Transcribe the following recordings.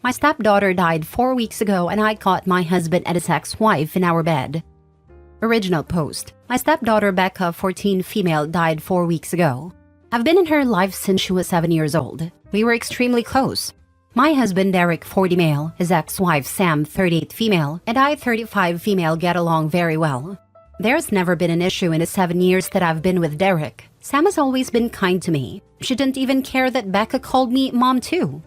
My stepdaughter died 4 weeks ago and I caught my husband and his ex-wife in our bed. Original post. My stepdaughter Becca, 14 female, died 4 weeks ago. I've been in her life since she was 7 years old. We were extremely close. My husband Derek, 40 male, his ex-wife Sam, 38 female, and I, 35 female, get along very well. There's never been an issue in the 7 years that I've been with Derek. Sam has always been kind to me. She didn't even care that Becca called me mom too.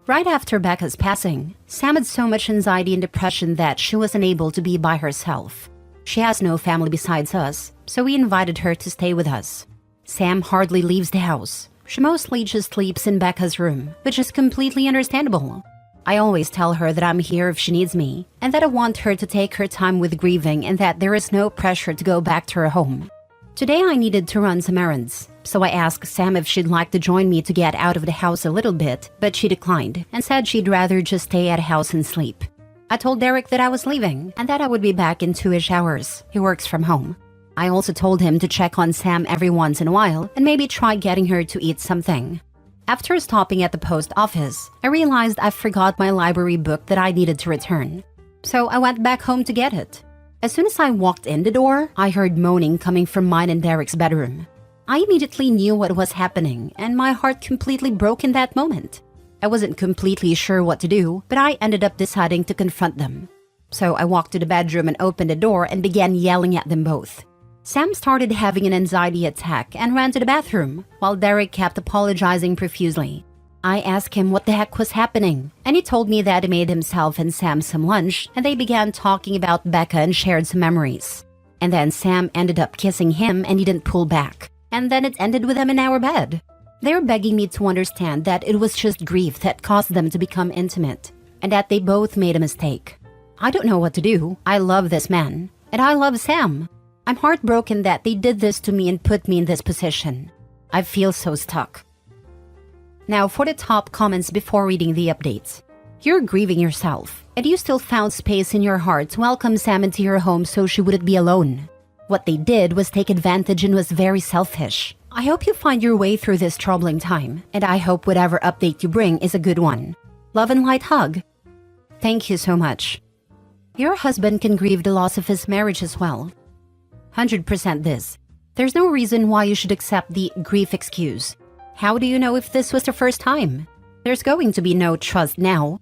Right after Becca's passing, Sam had so much anxiety and depression that she wasn't able to be by herself. She has no family besides us, so we invited her to stay with us. Sam hardly leaves the house. She mostly just sleeps in Becca's room, which is completely understandable. I always tell her that I'm here if she needs me, and that I want her to take her time with grieving and that there is no pressure to go back to her home. Today I needed to run some errands, so I asked Sam if she'd like to join me to get out of the house a little bit, but she declined and said she'd rather just stay at the house and sleep. I told Derek that I was leaving and that I would be back in 2-ish hours. He works from home. I also told him to check on Sam every once in a while and maybe try getting her to eat something. After stopping at the post office, I realized I forgot my library book that I needed to return. So I went back home to get it. As soon as I walked in the door, I heard moaning coming from mine and Derek's bedroom. I immediately knew what was happening and my heart completely broke in that moment. I wasn't completely sure what to do, but I ended up deciding to confront them. So I walked to the bedroom and opened the door and began yelling at them both. Sam started having an anxiety attack and ran to the bathroom, while Derek kept apologizing profusely. I asked him what the heck was happening, and he told me that he made himself and Sam some lunch, and they began talking about Becca and shared some memories. And then Sam ended up kissing him and he didn't pull back. And then it ended with them in our bed. They were begging me to understand that it was just grief that caused them to become intimate, and that they both made a mistake. I don't know what to do. I love this man, and I love Sam. I'm heartbroken that they did this to me and put me in this position. I feel so stuck. Now for the top comments before reading the updates. You're grieving yourself, and you still found space in your heart to welcome Sam into your home so she wouldn't be alone. What they did was take advantage and was very selfish. I hope you find your way through this troubling time, and I hope whatever update you bring is a good one. Love and light hug. Thank you so much. Your husband can grieve the loss of his marriage as well. 100% this. There's no reason why you should accept the grief excuse. How do you know if this was the first time? There's going to be no trust now.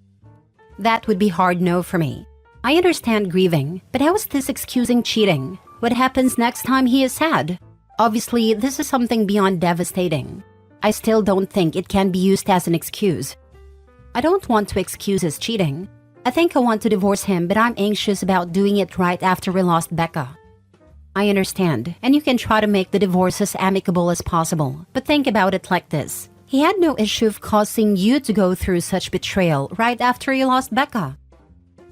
That would be hard no for me. I understand grieving, but how is this excusing cheating? What happens next time he is sad? Obviously, this is something beyond devastating. I still don't think it can be used as an excuse. I don't want to excuse his cheating. I think I want to divorce him, but I'm anxious about doing it right after we lost Becca. I understand, and you can try to make the divorce as amicable as possible, but think about it like this. He had no issue of causing you to go through such betrayal right after you lost Becca.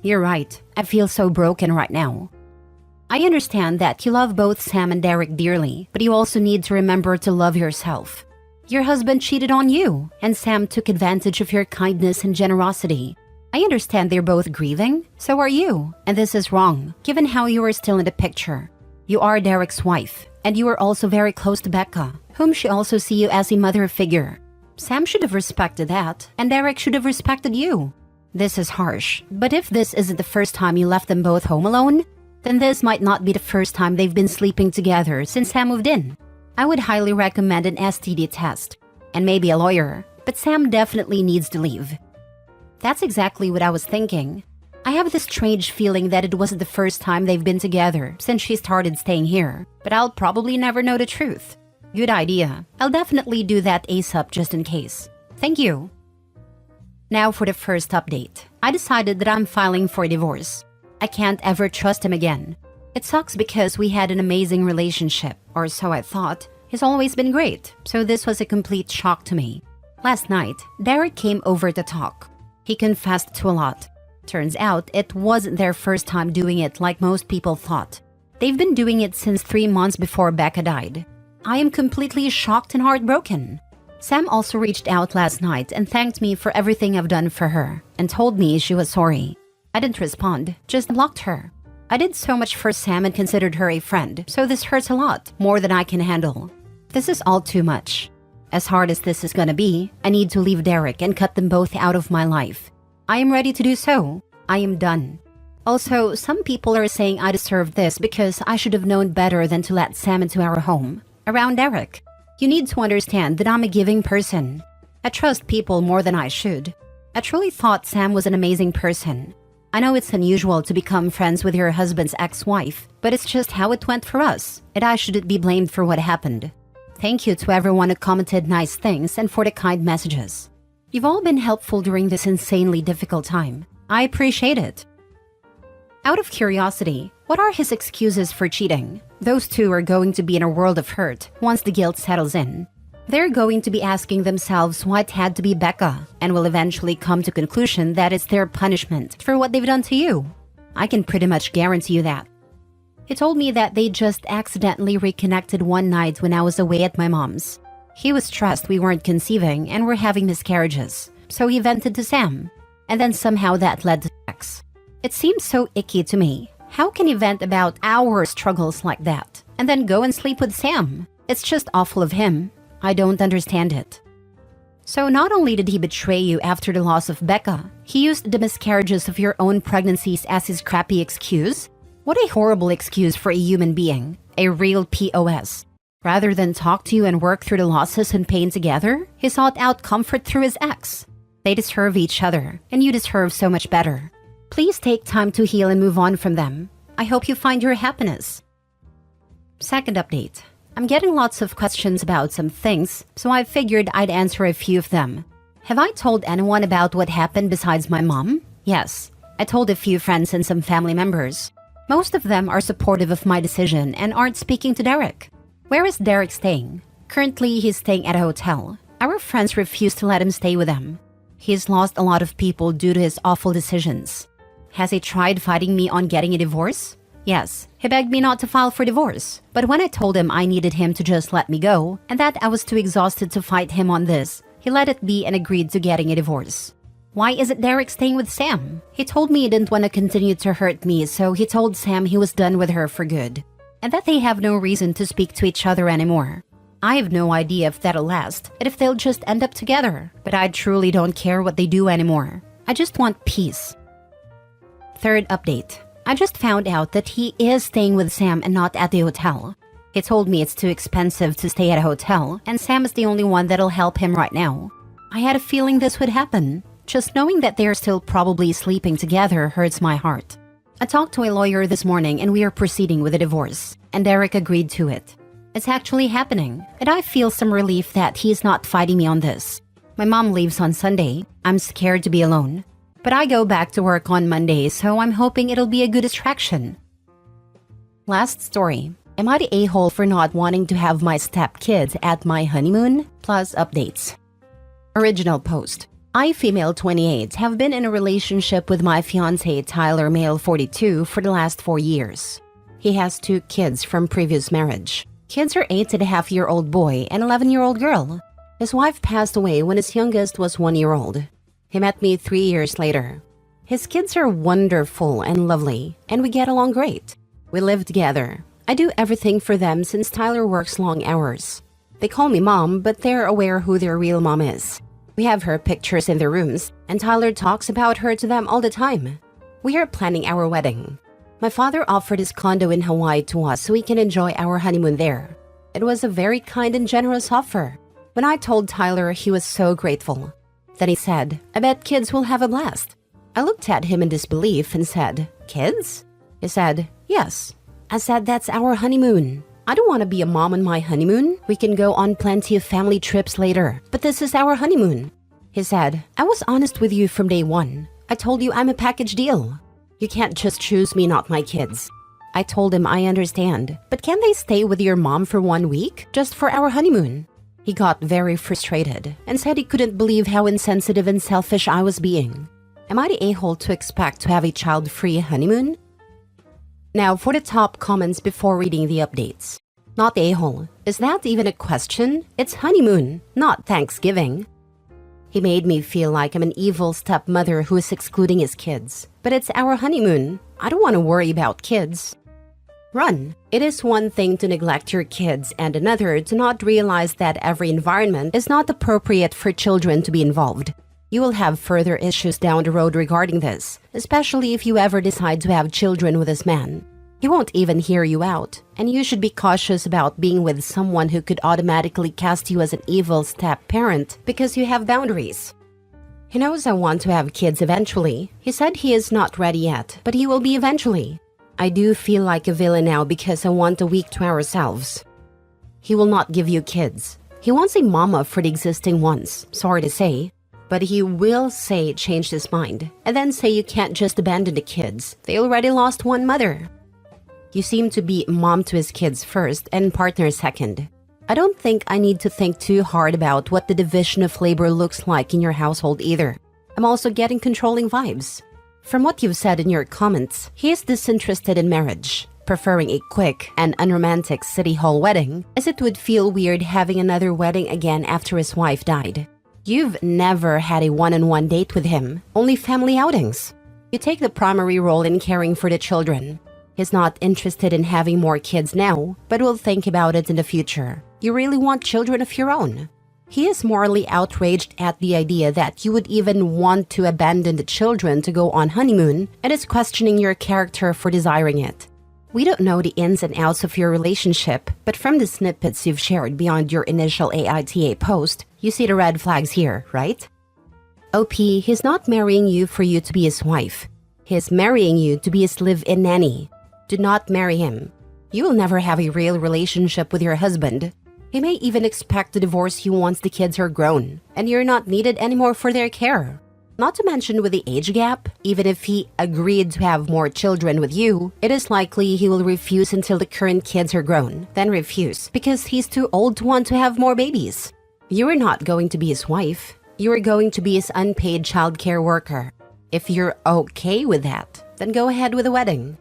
You're right, I feel so broken right now. I understand that you love both Sam and Derek dearly, but you also need to remember to love yourself. Your husband cheated on you, and Sam took advantage of your kindness and generosity. I understand they're both grieving, so are you, and this is wrong, given how you are still in the picture. You are Derek's wife, and you are also very close to Becca, whom she also sees you as a mother figure. Sam should have respected that, and Derek should have respected you. This is harsh, but if this isn't the first time you left them both home alone, then this might not be the first time they've been sleeping together since Sam moved in. I would highly recommend an STD test, and maybe a lawyer, but Sam definitely needs to leave. That's exactly what I was thinking. I have this strange feeling that it wasn't the first time they've been together since she started staying here, but I'll probably never know the truth. Good idea. I'll definitely do that ASAP just in case. Thank you. Now for the first update. I decided that I'm filing for a divorce. I can't ever trust him again. It sucks because we had an amazing relationship, or so I thought. He's always been great, so this was a complete shock to me. Last night, Derek came over to talk. He confessed to a lot. Turns out it wasn't their first time doing it like most people thought. They've been doing it since 3 months before Becca died. I am completely shocked and heartbroken. Sam also reached out last night and thanked me for everything I've done for her and told me she was sorry. I didn't respond, just blocked her. I did so much for Sam and considered her a friend, so this hurts a lot, more than I can handle. This is all too much. As hard as this is gonna be, I need to leave Derek and cut them both out of my life. I am ready to do so. I am done. Also, some people are saying I deserve this because I should have known better than to let Sam into our home. Around Derek. You need to understand that I'm a giving person. I trust people more than I should. I truly thought Sam was an amazing person. I know it's unusual to become friends with your husband's ex-wife, but it's just how it went for us, and I shouldn't be blamed for what happened. Thank you to everyone who commented nice things and for the kind messages. You've all been helpful during this insanely difficult time. I appreciate it. Out of curiosity, what are his excuses for cheating? Those two are going to be in a world of hurt once the guilt settles in. They're going to be asking themselves why it had to be Becca, and will eventually come to conclusion that it's their punishment for what they've done to you. I can pretty much guarantee you that. He told me that they just accidentally reconnected one night when I was away at my mom's. He was stressed we weren't conceiving and were having miscarriages, so he vented to Sam, and then somehow that led to sex. It seems so icky to me. How can he vent about our struggles like that, and then go and sleep with Sam? It's just awful of him. I don't understand it. So not only did he betray you after the loss of Becca, he used the miscarriages of your own pregnancies as his crappy excuse? What a horrible excuse for a human being, a real POS. Rather than talk to you and work through the losses and pain together, he sought out comfort through his ex. They deserve each other, and you deserve so much better. Please take time to heal and move on from them. I hope you find your happiness. Second update. I'm getting lots of questions about some things, so I figured I'd answer a few of them. Have I told anyone about what happened besides my mom? Yes. I told a few friends and some family members. Most of them are supportive of my decision and aren't speaking to Derek. Where is Derek staying? Currently, he's staying at a hotel. Our friends refuse to let him stay with them. He's lost a lot of people due to his awful decisions. Has he tried fighting me on getting a divorce? Yes, he begged me not to file for divorce, but when I told him I needed him to just let me go, and that I was too exhausted to fight him on this, he let it be and agreed to getting a divorce. Why isn't Derek staying with Sam? He told me he didn't want to continue to hurt me, so he told Sam he was done with her for good, and that they have no reason to speak to each other anymore. I have no idea if that'll last, and if they'll just end up together, but I truly don't care what they do anymore. I just want peace. Third update. I just found out that he is staying with Sam and not at the hotel. He told me it's too expensive to stay at a hotel, and Sam is the only one that'll help him right now. I had a feeling this would happen. Just knowing that they're still probably sleeping together hurts my heart. I talked to a lawyer this morning and we are proceeding with a divorce, and Derek agreed to it. It's actually happening, and I feel some relief that he's not fighting me on this. My mom leaves on Sunday. I'm scared to be alone. But I go back to work on Monday, so I'm hoping it'll be a good distraction. Last story. Am I the a-hole for not wanting to have my stepkids at my honeymoon? Plus updates. Original post. I, female 28, have been in a relationship with my fiancé Tyler, male 42, for the last 4 years. He has 2 kids from previous marriage. Kids are 8.5-year-old boy and 11-year-old girl. His wife passed away when his youngest was 1-year-old. He met me 3 years later. His kids are wonderful and lovely, and we get along great. We live together. I do everything for them since Tyler works long hours. They call me mom, but they're aware who their real mom is. We have her pictures in their rooms, and Tyler talks about her to them all the time. We are planning our wedding. My father offered his condo in Hawaii to us so we can enjoy our honeymoon there. It was a very kind and generous offer. When I told Tyler, he was so grateful. Then he said, I bet kids will have a blast. I looked at him in disbelief and said, kids? He said, yes. I said, that's our honeymoon. I don't want to be a mom on my honeymoon. We can go on plenty of family trips later, but this is our honeymoon. He said, I was honest with you from day one. I told you I'm a package deal. You can't just choose me, not my kids. I told him I understand, but can they stay with your mom for 1 week, just for our honeymoon? He got very frustrated and said he couldn't believe how insensitive and selfish I was being. Am I the a-hole to expect to have a child-free honeymoon? Now for the top comments before reading the updates. Not the a-hole. Is that even a question? It's honeymoon, not Thanksgiving. He made me feel like I'm an evil stepmother who is excluding his kids. But it's our honeymoon. I don't want to worry about kids. Run. It is one thing to neglect your kids and another to not realize that every environment is not appropriate for children to be involved. You will have further issues down the road regarding this, especially if you ever decide to have children with this man. He won't even hear you out, and you should be cautious about being with someone who could automatically cast you as an evil step-parent because you have boundaries. He knows I want to have kids eventually. He said he is not ready yet, but he will be eventually. I do feel like a villain now because I want a week to ourselves. He will not give you kids. He wants a mama for the existing ones, sorry to say. But he will say changed his mind, and then say you can't just abandon the kids. They already lost one mother. You seem to be mom to his kids first and partner second. I don't think I need to think too hard about what the division of labor looks like in your household either. I'm also getting controlling vibes. From what you've said in your comments, he is disinterested in marriage, preferring a quick and unromantic city hall wedding, as it would feel weird having another wedding again after his wife died. You've never had a one-on-one date with him, only family outings. You take the primary role in caring for the children. He's not interested in having more kids now, but will think about it in the future. You really want children of your own. He is morally outraged at the idea that you would even want to abandon the children to go on honeymoon, and is questioning your character for desiring it. We don't know the ins and outs of your relationship, but from the snippets you've shared beyond your initial AITA post, you see the red flags here, right? OP, he's not marrying you for you to be his wife. He's marrying you to be his live-in nanny. Do not marry him. You will never have a real relationship with your husband. He may even expect to divorce you once the kids are grown, and you're not needed anymore for their care. Not to mention with the age gap, even if he agreed to have more children with you, it is likely he will refuse until the current kids are grown, then refuse because he's too old to want to have more babies. You are not going to be his wife. You are going to be his unpaid childcare worker. If you're okay with that, then go ahead with the wedding.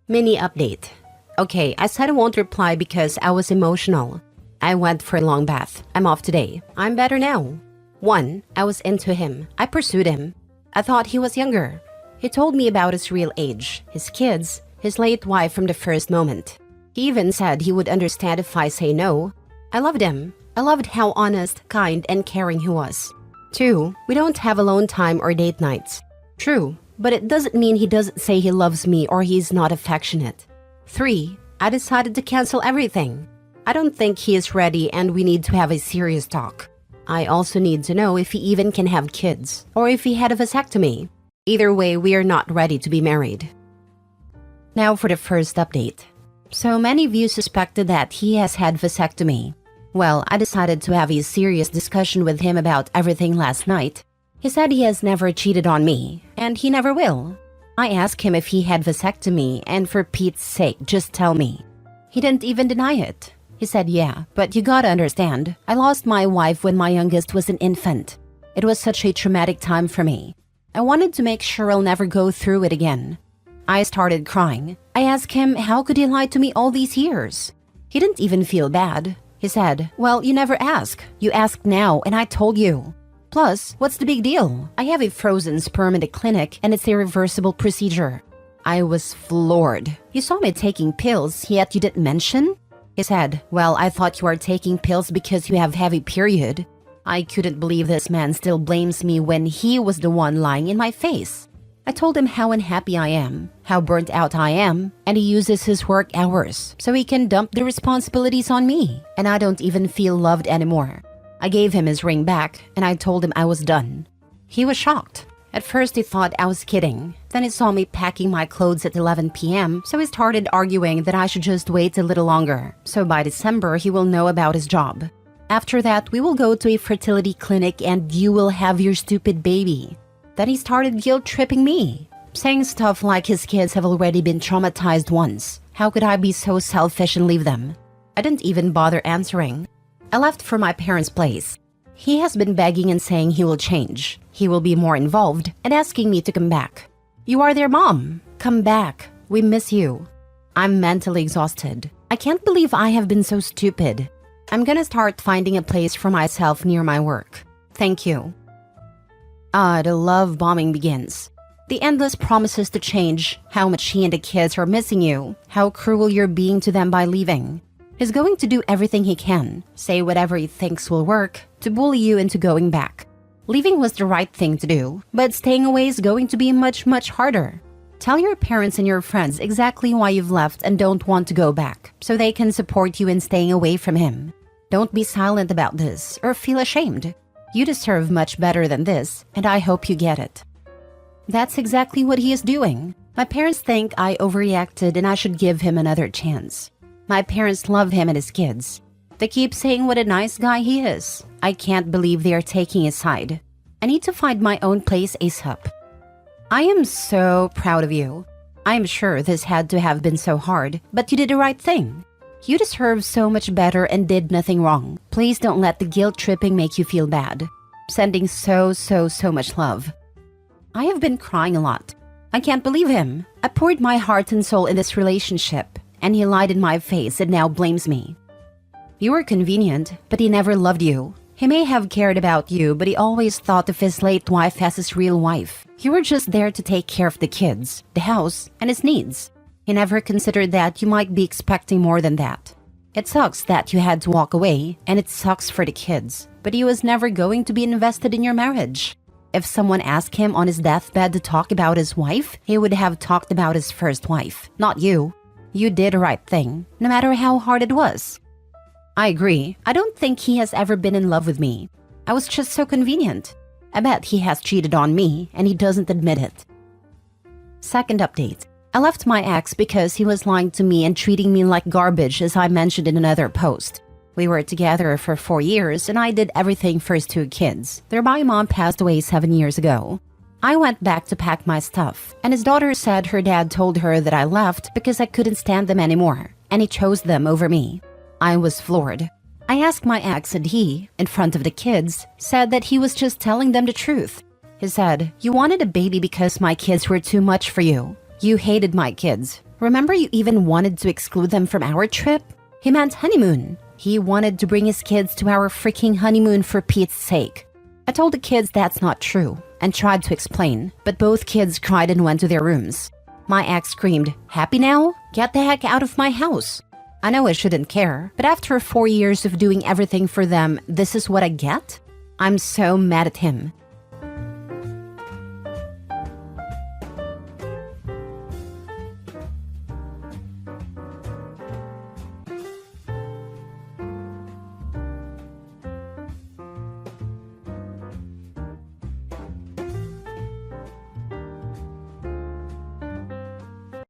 Mini update. Okay, I said I won't reply because I was emotional. I went for a long bath. I'm off today. I'm better now. 1. I was into him. I pursued him. I thought he was younger. He told me about his real age, his kids, his late wife from the first moment. He even said he would understand if I say no. I loved him. I loved how honest, kind, and caring he was. 2. We don't have alone time or date nights. True, but it doesn't mean he doesn't say he loves me or he's not affectionate. 3. I decided to cancel everything. I don't think he is ready and we need to have a serious talk. I also need to know if he even can have kids, or if he had a vasectomy. Either way, we are not ready to be married. Now for the first update. So many of you suspected that he has had vasectomy. Well, I decided to have a serious discussion with him about everything last night. He said he has never cheated on me, and he never will. I asked him if he had vasectomy, and for Pete's sake, just tell me. He didn't even deny it. He said, yeah, but you gotta understand, I lost my wife when my youngest was an infant. It was such a traumatic time for me. I wanted to make sure I'll never go through it again. I started crying. I asked him how could he lie to me all these years? He didn't even feel bad. He said, well, you never ask. You asked now, and I told you. Plus, what's the big deal? I have a frozen sperm in the clinic, and it's a reversible procedure. I was floored. You saw me taking pills, yet you didn't mention? He said, well, I thought you were taking pills because you have heavy period. I couldn't believe this man still blames me when he was the one lying in my face. I told him how unhappy I am, how burnt out I am, and he uses his work hours so he can dump the responsibilities on me, and I don't even feel loved anymore. I gave him his ring back, and I told him I was done. He was shocked. At first he thought I was kidding. Then he saw me packing my clothes at 11 p.m, so he started arguing that I should just wait a little longer, so by December he will know about his job. After that, we will go to a fertility clinic and you will have your stupid baby. Then he started guilt-tripping me, saying stuff like his kids have already been traumatized once. How could I be so selfish and leave them? I didn't even bother answering. I left for my parents' place. He has been begging and saying he will change. He will be more involved and asking me to come back. You are their mom. Come back. We miss you. I'm mentally exhausted. I can't believe I have been so stupid. I'm gonna start finding a place for myself near my work. Thank you. The love bombing begins. The endless promises to change, how much he and the kids are missing you, how cruel you're being to them by leaving. He's going to do everything he can, say whatever he thinks will work, to bully you into going back. Leaving was the right thing to do, but staying away is going to be much, much harder. Tell your parents and your friends exactly why you've left and don't want to go back, so they can support you in staying away from him. Don't be silent about this or feel ashamed. You deserve much better than this, and I hope you get it. That's exactly what he is doing. My parents think I overreacted and I should give him another chance. My parents love him and his kids. They keep saying what a nice guy he is. I can't believe they are taking his side. I need to find my own place ASAP. I am so proud of you. I am sure this had to have been so hard, but you did the right thing. You deserve so much better and did nothing wrong. Please don't let the guilt tripping make you feel bad. Sending so much love. I have been crying a lot. I can't believe him. I poured my heart and soul in this relationship, and he lied in my face and now blames me. You were convenient, but he never loved you. He may have cared about you, but he always thought of his late wife as his real wife. You were just there to take care of the kids, the house, and his needs. He never considered that you might be expecting more than that. It sucks that you had to walk away, and it sucks for the kids, but he was never going to be invested in your marriage. If someone asked him on his deathbed to talk about his wife, he would have talked about his first wife, not you. You did the right thing, no matter how hard it was. I agree. I don't think he has ever been in love with me. I was just so convenient. I bet he has cheated on me and he doesn't admit it. Second update. I left my ex because he was lying to me and treating me like garbage, as I mentioned in another post. We were together for 4 years and I did everything for his 2 kids. Their mom passed away 7 years ago. I went back to pack my stuff, and his daughter said her dad told her that I left because I couldn't stand them anymore, and he chose them over me. I was floored. I asked my ex, and he, in front of the kids, said that he was just telling them the truth. He said, "You wanted a baby because my kids were too much for you. You hated my kids. Remember, you even wanted to exclude them from our trip?" He meant honeymoon. He wanted to bring his kids to our freaking honeymoon for Pete's sake. I told the kids that's not true and tried to explain, but both kids cried and went to their rooms. My ex screamed, "Happy now? Get the heck out of my house." I know I shouldn't care, but after 4 years of doing everything for them, this is what I get? I'm so mad at him.